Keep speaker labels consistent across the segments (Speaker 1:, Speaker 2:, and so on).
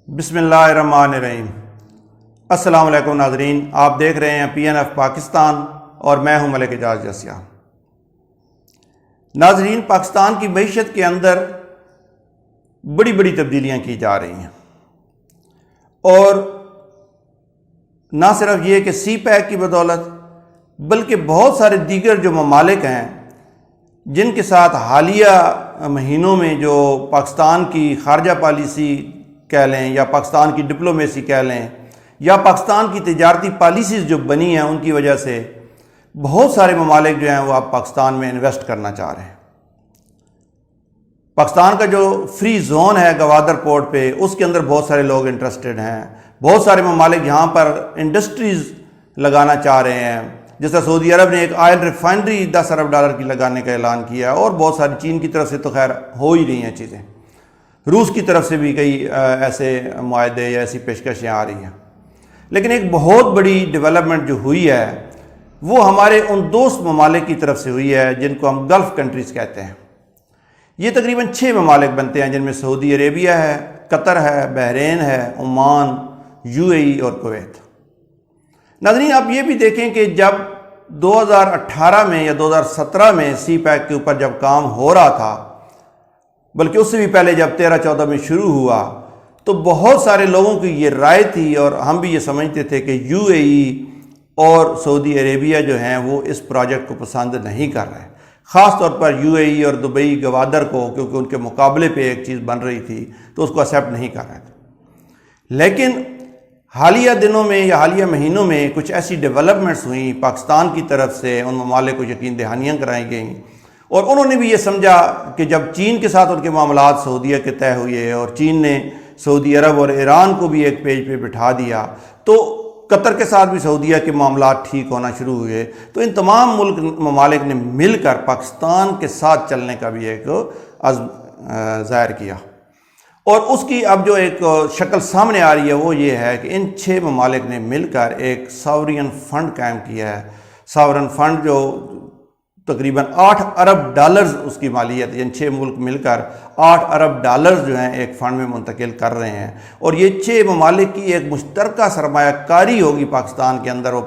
Speaker 1: بسم اللہ الرحمن الرحیم۔ السلام علیکم ناظرین، آپ دیکھ رہے ہیں PNF پاکستان اور میں ہوں ملک اعجاز جسیہ۔ ناظرین، پاکستان کی معیشت کے اندر بڑی بڑی تبدیلیاں کی جا رہی ہیں، اور نہ صرف یہ کہ سی پیک کی بدولت بلکہ بہت سارے دیگر جو ممالک ہیں جن کے ساتھ حالیہ مہینوں میں جو پاکستان کی خارجہ پالیسی کہہ لیں یا پاکستان کی ڈپلومیسی کہہ لیں یا پاکستان کی تجارتی پالیسیز جو بنی ہیں، ان کی وجہ سے بہت سارے ممالک جو ہیں وہ اب پاکستان میں انویسٹ کرنا چاہ رہے ہیں۔ پاکستان کا جو فری زون ہے گوادر پورٹ پہ، اس کے اندر بہت سارے لوگ انٹرسٹڈ ہیں۔ بہت سارے ممالک یہاں پر انڈسٹریز لگانا چاہ رہے ہیں، جیسا سعودی عرب نے ایک آئل ریفائنری $10 ارب کی لگانے کا اعلان کیا، اور بہت ساری چین کی طرف سے تو خیر ہو ہی رہی ہیں چیزیں، روس کی طرف سے بھی کئی ایسے معاہدے یا ایسی پیشکشیں آ رہی ہیں۔ لیکن ایک بہت بڑی ڈیولپمنٹ جو ہوئی ہے وہ ہمارے ان دوست ممالک کی طرف سے ہوئی ہے جن کو ہم گلف کنٹریز کہتے ہیں۔ یہ تقریباً 6 ممالک بنتے ہیں، جن میں سعودی عربیہ ہے، قطر ہے، بحرین ہے، عمان، UAE اور کویت۔ ناظرین، آپ یہ بھی دیکھیں کہ جب 2018 میں یا 2017 میں سی پیک کے اوپر جب کام ہو رہا تھا، بلکہ اس سے بھی پہلے جب 13-14 میں شروع ہوا، تو بہت سارے لوگوں کی یہ رائے تھی اور ہم بھی یہ سمجھتے تھے کہ UAE اور سعودی عربیہ جو ہیں وہ اس پروجیکٹ کو پسند نہیں کر رہے، خاص طور پر UAE اور دبئی گوادر کو، کیونکہ ان کے مقابلے پہ ایک چیز بن رہی تھی تو اس کو ایکسیپٹ نہیں کر رہے تھے۔ لیکن حالیہ دنوں میں یا حالیہ مہینوں میں کچھ ایسی ڈیولپمنٹس ہوئیں، پاکستان کی طرف سے ان ممالک کو یقین دہانیاں کرائی گئیں، اور انہوں نے بھی یہ سمجھا کہ جب چین کے ساتھ ان کے معاملات سعودیہ کے طے ہوئے اور چین نے سعودی عرب اور ایران کو بھی ایک پیج پہ بٹھا دیا، تو قطر کے ساتھ بھی سعودیہ کے معاملات ٹھیک ہونا شروع ہوئے، تو ان تمام ممالک نے مل کر پاکستان کے ساتھ چلنے کا بھی ایک عزم ظاہر کیا، اور اس کی اب جو ایک شکل سامنے آ رہی ہے وہ یہ ہے کہ ان 6 ممالک نے مل کر ایک ساورین فنڈ قائم کیا ہے۔ ساورین فنڈ جو تقریباً $8 ارب اس کی مالیت، یعنی 6 ملک مل کر $8 ارب جو ہیں ایک فنڈ میں منتقل کر رہے ہیں، اور یہ 6 ممالک کی ایک مشترکہ سرمایہ کاری ہوگی پاکستان کے اندر، اور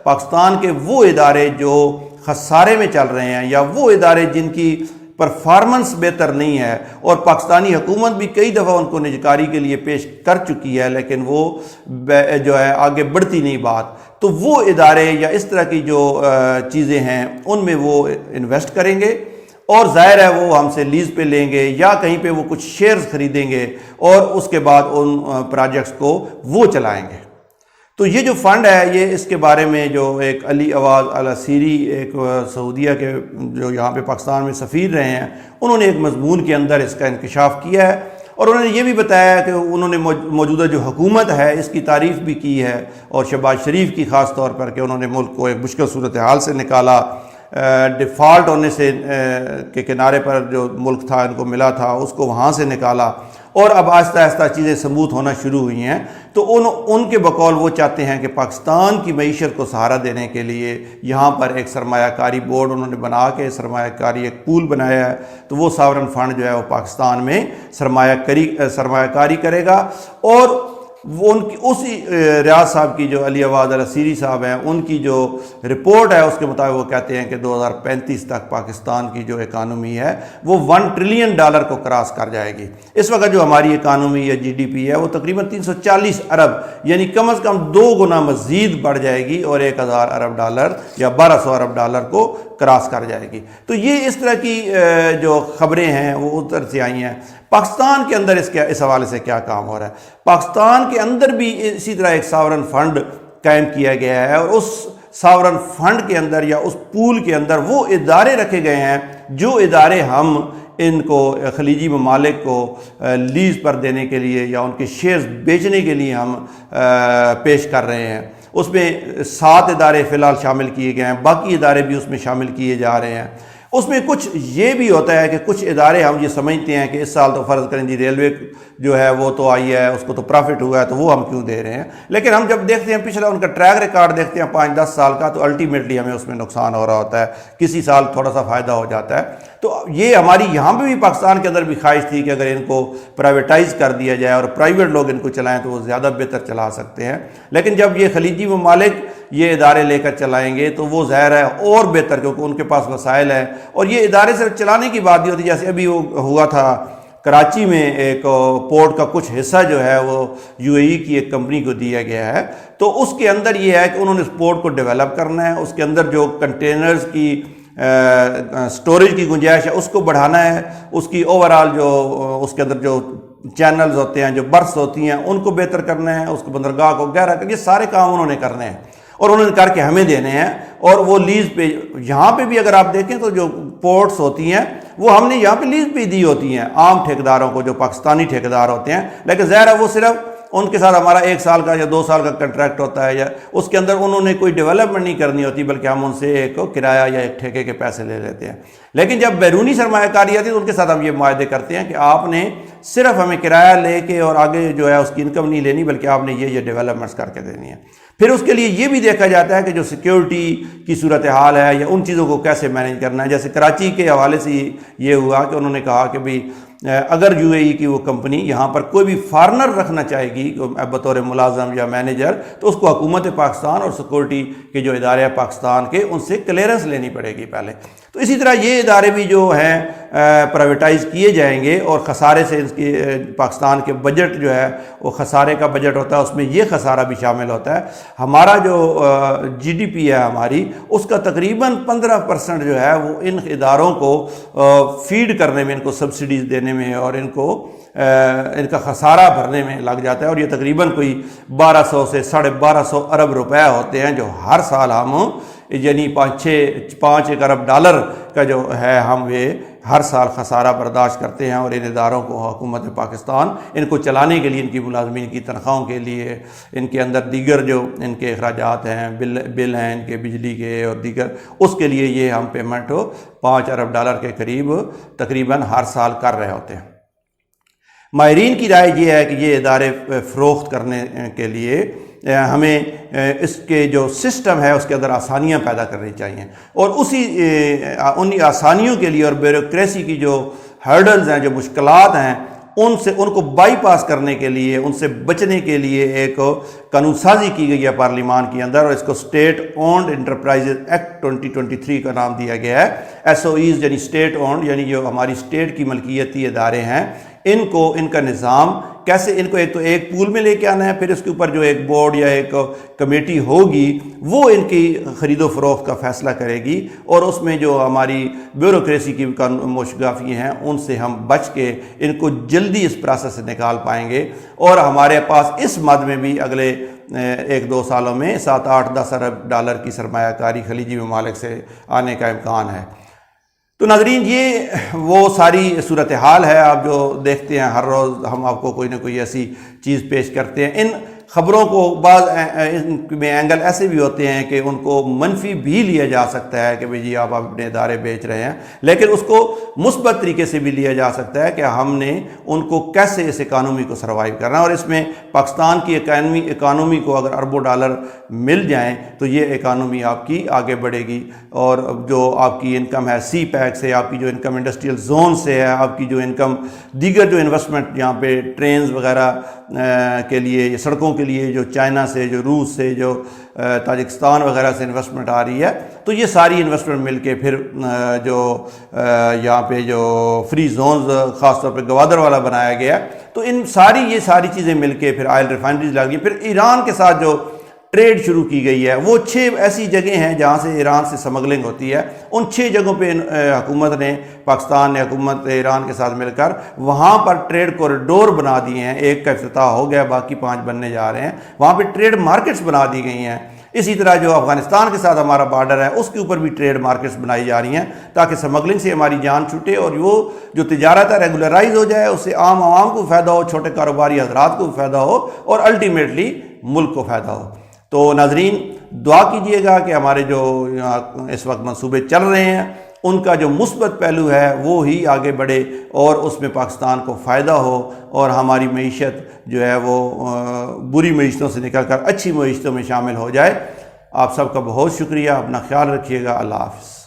Speaker 1: پاکستان کے وہ ادارے جو خسارے میں چل رہے ہیں یا وہ ادارے جن کی پرفارمنس بہتر نہیں ہے، اور پاکستانی حکومت بھی کئی دفعہ ان کو نجکاری کے لیے پیش کر چکی ہے، لیکن وہ جو ہے آگے بڑھتی نہیں بات، تو وہ ادارے یا اس طرح کی جو چیزیں ہیں ان میں وہ انویسٹ کریں گے، اور ظاہر ہے وہ ہم سے لیز پہ لیں گے یا کہیں پہ وہ کچھ شیئرز خریدیں گے، اور اس کے بعد ان پروجیکٹس کو وہ چلائیں گے۔ تو یہ جو فنڈ ہے، یہ اس کے بارے میں جو ایک علی عواض العسیری، ایک سعودیہ کے جو یہاں پہ پاکستان میں سفیر رہے ہیں، انہوں نے ایک مضمون کے اندر اس کا انکشاف کیا ہے، اور انہوں نے یہ بھی بتایا کہ انہوں نے موجودہ جو حکومت ہے اس کی تعریف بھی کی ہے، اور شہباز شریف کی خاص طور پر، کہ انہوں نے ملک کو ایک مشکل صورتحال سے نکالا، ڈیفالٹ ہونے سے کے کنارے پر جو ملک تھا ان کو ملا تھا اس کو وہاں سے نکالا، اور اب آہستہ آہستہ چیزیں سموتھ ہونا شروع ہوئی ہیں۔ تو ان کے بقول وہ چاہتے ہیں کہ پاکستان کی معیشت کو سہارا دینے کے لیے یہاں پر ایک سرمایہ کاری بورڈ انہوں نے بنا کے سرمایہ کاری ایک پول بنایا ہے، تو وہ ساورن فنڈ جو ہے وہ پاکستان میں سرمایہ کاری کرے گا، اور وہ ان کی اسی ریاض صاحب کی جو علی عواض العسیری صاحب ہیں ان کی جو رپورٹ ہے اس کے مطابق وہ کہتے ہیں کہ 2035 تک پاکستان کی جو اکانومی ہے وہ $1 ٹریلین کو کراس کر جائے گی۔ اس وقت جو ہماری اکانومی یا GDP ہے وہ تقریباً 340 ارب، یعنی کم از کم 2 گنا مزید بڑھ جائے گی، اور $1000 ارب یا $1200 ارب کو کراس کر جائے گی۔ تو یہ اس طرح کی جو خبریں ہیں وہ ادھر سے آئی ہیں۔ پاکستان کے اندر اس حوالے سے کیا کام ہو رہا ہے؟ پاکستان کے اندر بھی اسی طرح ایک ساورن فنڈ قائم کیا گیا ہے، اور اس ساورن فنڈ کے اندر یا اس پول کے اندر وہ ادارے رکھے گئے ہیں جو ادارے ہم ان کو خلیجی ممالک کو لیز پر دینے کے لیے یا ان کے شیئرز بیچنے کے لیے ہم پیش کر رہے ہیں۔ اس میں 7 ادارے فی الحال شامل کیے گئے ہیں، باقی ادارے بھی اس میں شامل کیے جا رہے ہیں۔ اس میں کچھ یہ بھی ہوتا ہے کہ کچھ ادارے ہم یہ سمجھتے ہیں کہ اس سال تو فرض کریں جی ریلوے جو ہے وہ تو آئی ہے، اس کو تو پرافٹ ہوا ہے تو وہ ہم کیوں دے رہے ہیں، لیکن ہم جب دیکھتے ہیں پچھلا ان کا ٹریک ریکارڈ دیکھتے ہیں 5-10 سال کا، تو الٹیمیٹلی ہمیں اس میں نقصان ہو رہا ہوتا ہے، کسی سال تھوڑا سا فائدہ ہو جاتا ہے۔ تو یہ ہماری یہاں پہ بھی پاکستان کے اندر بھی خواہش تھی کہ اگر ان کو پرائیویٹائز کر دیا جائے اور پرائیویٹ لوگ ان کو چلائیں تو وہ زیادہ بہتر چلا سکتے ہیں، لیکن جب یہ خلیجی ممالک یہ ادارے لے کر چلائیں گے تو وہ ظاہر ہے اور بہتر، کیونکہ ان کے پاس وسائل ہیں، اور یہ ادارے صرف چلانے کی بات نہیں ہوتی، جیسے ابھی وہ ہوا تھا کراچی میں ایک پورٹ کا کچھ حصہ جو ہے وہ یو اے ای کی ایک کمپنی کو دیا گیا ہے، تو اس کے اندر یہ ہے کہ انہوں نے اس پورٹ کو ڈیولپ کرنا ہے، اس کے اندر جو کنٹینرز کی سٹوریج کی گنجائش ہے اس کو بڑھانا ہے، اس کی اوورآل جو اس کے اندر جو چینلز ہوتے ہیں، جو برث ہوتی ہیں ان کو بہتر کرنا ہے، اس کو بندرگاہ کو گہرا کرنا، یہ سارے کام انہوں نے کرنے ہیں اور انہوں نے کر کے ہمیں دینے ہیں، اور وہ لیز پہ یہاں پہ بھی اگر آپ دیکھیں تو جو پورٹس ہوتی ہیں وہ ہم نے یہاں پہ لیز پہ دی ہوتی ہیں عام ٹھیکیداروں کو، جو پاکستانی ٹھیکیدار ہوتے ہیں، لیکن ظاہر ہے وہ صرف ان کے ساتھ ہمارا 1 سال کا یا 2 سال کا کنٹریکٹ ہوتا ہے، یا اس کے اندر انہوں نے کوئی ڈیولپمنٹ نہیں کرنی ہوتی، بلکہ ہم ان سے ایک کرایہ یا ایک ٹھیکے کے پیسے لے لیتے ہیں۔ لیکن جب بیرونی سرمایہ کاری آتی ہے تو ان کے ساتھ ہم یہ معاہدے کرتے ہیں کہ آپ نے صرف ہمیں کرایہ لے کے اور آگے جو ہے اس کی انکم نہیں لینی، بلکہ آپ نے یہ ڈیولپمنٹس کر کے دینی ہے۔ پھر اس کے لیے یہ بھی دیکھا جاتا ہے کہ جو سیکیورٹی کی صورتحال ہے یا ان چیزوں کو کیسے مینیج کرنا ہے۔ جیسے کراچی کے حوالے سے یہ ہوا کہ انہوں نے کہا کہ بھئی اگر یو اے ای کی وہ کمپنی یہاں پر کوئی بھی فارنر رکھنا چاہے گی بطور ملازم یا مینیجر، تو اس کو حکومت پاکستان اور سیکورٹی کے جو ادارے ہیں پاکستان کے، ان سے کلیئرنس لینی پڑے گی پہلے۔ تو اسی طرح یہ ادارے بھی جو ہیں پرائیویٹائز کیے جائیں گے، اور خسارے سے اس کی پاکستان کے بجٹ جو ہے وہ خسارے کا بجٹ ہوتا ہے، اس میں یہ خسارہ بھی شامل ہوتا ہے۔ ہمارا جو جی ڈی پی ہے ہماری، اس کا تقریباً 15% جو ہے وہ ان اداروں کو فیڈ کرنے میں، ان کو سبسڈیز دینے میں اور ان کو ان کا خسارہ بھرنے میں لگ جاتا ہے، اور یہ تقریباً کوئی 1200 سے 1250 ارب روپے ہوتے ہیں جو ہر سال ہم یعنی 5 ارب ڈالر کا جو ہے ہم یہ ہر سال خسارہ برداشت کرتے ہیں، اور ان اداروں کو حکومت پاکستان ان کو چلانے کے لیے، ان کی ملازمین کی تنخواہوں کے لیے، ان کے اندر دیگر جو ان کے اخراجات ہیں، بل ہیں ان کے بجلی کے اور دیگر، اس کے لیے یہ ہم پیمنٹ 5 ارب ڈالر کے قریب تقریباً ہر سال کر رہے ہوتے ہیں۔ ماہرین کی رائے یہ ہے کہ یہ ادارے فروخت کرنے کے لیے ہمیں اس کے جو سسٹم ہے اس کے اندر آسانیاں پیدا کرنی چاہیے، اور ان آسانیوں کے لیے اور بیوروکریسی کی جو ہرڈلز ہیں، جو مشکلات ہیں، ان کو بائی پاس کرنے کے لیے، ان سے بچنے کے لیے ایک قانون سازی کی گئی ہے پارلیمان کے اندر، اور اس کو اسٹیٹ اونڈ انٹرپرائزز ایکٹ 2023 کا نام دیا گیا ہے۔ ایس او ایز یعنی اسٹیٹ اونڈ، یعنی جو ہماری اسٹیٹ کی ملکیتی ادارے ہیں، ان کا نظام کیسے، ان کو ایک تو ایک پول میں لے کے آنا ہے، پھر اس کے اوپر جو ایک بورڈ یا ایک کمیٹی ہوگی وہ ان کی خرید و فروخت کا فیصلہ کرے گی، اور اس میں جو ہماری بیوروکریسی کی موشگافی ہیں ان سے ہم بچ کے ان کو جلدی اس پروسیس سے نکال پائیں گے، اور ہمارے پاس اس مد میں بھی اگلے 1-2 سالوں میں 7-8-10 ارب ڈالر کی سرمایہ کاری خلیجی ممالک سے آنے کا امکان ہے۔ تو ناظرین، یہ وہ ساری صورتحال ہے، آپ جو دیکھتے ہیں ہر روز ہم آپ کو کوئی نہ کوئی ایسی چیز پیش کرتے ہیں۔ ان خبروں کو بعض ان میں اینگل ایسے بھی ہوتے ہیں کہ ان کو منفی بھی لیا جا سکتا ہے کہ بھئی جی آپ اپنے ادارے بیچ رہے ہیں، لیکن اس کو مثبت طریقے سے بھی لیا جا سکتا ہے کہ ہم نے ان کو کیسے اس اکانومی کو سروائیو کرنا ہے، اور اس میں پاکستان کی اکانومی کو اگر اربوں ڈالر مل جائیں تو یہ اکانومی آپ کی آگے بڑھے گی، اور جو آپ کی انکم ہے سی پیک سے، آپ کی جو انکم انڈسٹریل زون سے ہے، آپ کی جو انکم دیگر جو انویسٹمنٹ یہاں پہ ٹرینز وغیرہ کے لیے، سڑکوں کے لیے جو چائنا سے، جو روس سے، جو تاجکستان وغیرہ سے انویسٹمنٹ آ رہی ہے، تو یہ ساری انویسٹمنٹ مل کے پھر جو یہاں پہ جو فری زونز خاص طور پہ گوادر والا بنایا گیا، تو یہ ساری چیزیں مل کے پھر آئل ریفائنریز لگی، پھر ایران کے ساتھ جو ٹریڈ شروع کی گئی ہے، وہ 6 ایسی جگہیں ہیں جہاں سے ایران سے سمگلنگ ہوتی ہے، ان 6 جگہوں پہ حکومت نے، پاکستان نے حکومت ایران کے ساتھ مل کر وہاں پر ٹریڈ کوریڈور بنا دیے ہیں۔ ایک کا افتتاح ہو گیا، باقی 5 بننے جا رہے ہیں، وہاں پہ ٹریڈ مارکیٹس بنا دی گئی ہیں۔ اسی طرح جو افغانستان کے ساتھ ہمارا بارڈر ہے اس کے اوپر بھی ٹریڈ مارکیٹس بنائی جا رہی ہیں، تاکہ سمگلنگ سے ہماری جان چھوٹے اور وہ جو تجارت ہے ریگولرائز ہو جائے، اس سے عام عوام کو فائدہ ہو، چھوٹے کاروباری حضرات کو فائدہ ہو، اور الٹیمیٹلی ملک کو فائدہ ہو۔ تو ناظرین، دعا کیجئے گا کہ ہمارے جو اس وقت منصوبے چل رہے ہیں ان کا جو مثبت پہلو ہے وہ ہی آگے بڑھے، اور اس میں پاکستان کو فائدہ ہو، اور ہماری معیشت جو ہے وہ بری معیشتوں سے نکل کر اچھی معیشتوں میں شامل ہو جائے۔ آپ سب کا بہت شکریہ، اپنا خیال رکھیے گا، اللہ حافظ۔